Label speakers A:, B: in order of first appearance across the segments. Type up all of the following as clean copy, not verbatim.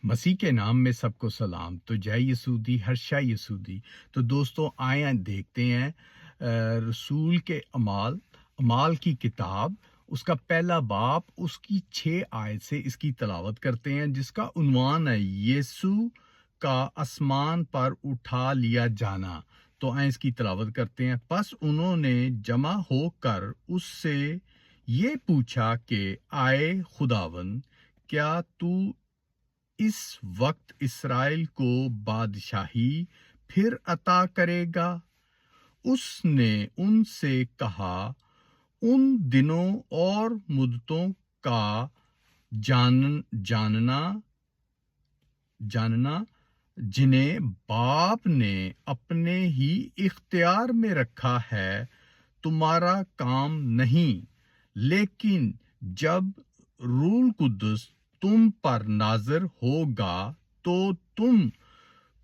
A: مسیح کے نام میں سب کو سلام. تو جے یسودی ہرشا یسودی. تو دوستوں آئیں دیکھتے ہیں رسول کے اعمال کی کتاب، اس کا پہلا باب، اس کی 6 آیت سے اس کی تلاوت کرتے ہیں، جس کا عنوان ہے یسوع کا آسمان پر اٹھا لیا جانا. تو آئیں اس کی تلاوت کرتے ہیں. پس انہوں نے جمع ہو کر اس سے یہ پوچھا کہ آئے خداوند، کیا تو اس وقت اسرائیل کو بادشاہی پھر عطا کرے گا؟ اس نے ان سے کہا، ان دنوں اور مدتوں کا جاننا جنہیں باپ نے اپنے ہی اختیار میں رکھا ہے تمہارا کام نہیں، لیکن جب روح القدس تم پر نازل ہوگا تو تم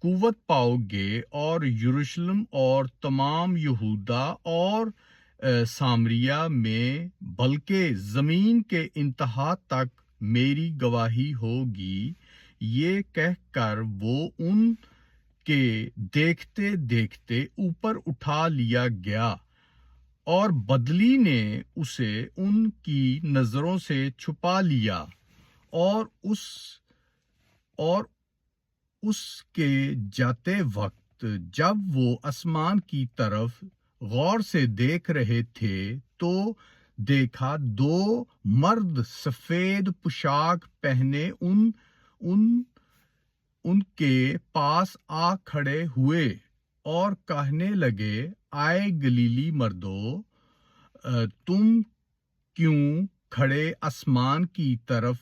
A: قوت پاؤ گے، اور یروشلم اور تمام یہودا اور سامریہ میں بلکہ زمین کے انتہا تک میری گواہی ہوگی. یہ کہہ کر وہ ان کے دیکھتے دیکھتے اوپر اٹھا لیا گیا، اور بدلی نے اسے ان کی نظروں سے چھپا لیا. اور اس کے جاتے وقت جب وہ آسمان کی طرف غور سے دیکھ رہے تھے تو دیکھا 2 مرد سفید پوشاک پہنے ان کے پاس آ کھڑے ہوئے اور کہنے لگے، آئے گلیلی مردو، تم کیوں کھڑے آسمان کی طرف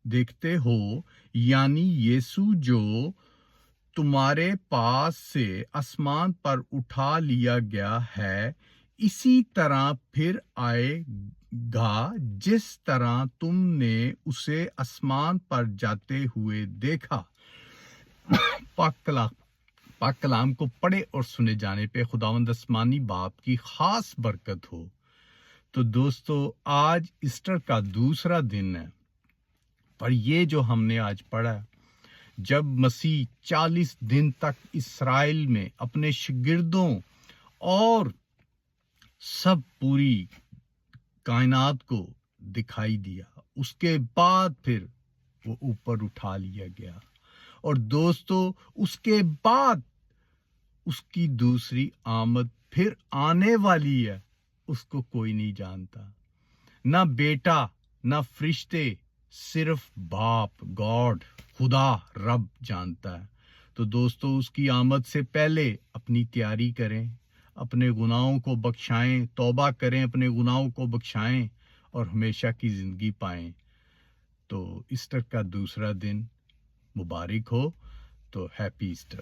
A: دیکھتے ہو؟ یعنی یسوع جو تمہارے پاس سے آسمان پر اٹھا لیا گیا ہے، اسی طرح پھر آئے گا جس طرح تم نے اسے آسمان پر جاتے ہوئے دیکھا. پاک کلام کو پڑھے اور سنے جانے پہ خداوند آسمانی باپ کی خاص برکت ہو. تو دوستو آج ایسٹر کا دوسرا دن ہے، پر یہ جو ہم نے آج پڑھا، جب مسیح 40 دن تک اسرائیل میں اپنے شاگردوں اور سب پوری کائنات کو دکھائی دیا، اس کے بعد پھر وہ اوپر اٹھا لیا گیا. اور دوستو اس کے بعد اس کی دوسری آمد پھر آنے والی ہے، اس کو کوئی نہیں جانتا، نہ بیٹا نہ فرشتے، صرف باپ، گاڈ، خدا رب جانتا ہے. تو دوستو اس کی آمد سے پہلے اپنی تیاری کریں، اپنے گناہوں کو بخشائیں، توبہ کریں، اپنے گناہوں کو بخشائیں اور ہمیشہ کی زندگی پائیں. تو ایسٹر کا دوسرا دن مبارک ہو. تو ہیپی ایسٹر.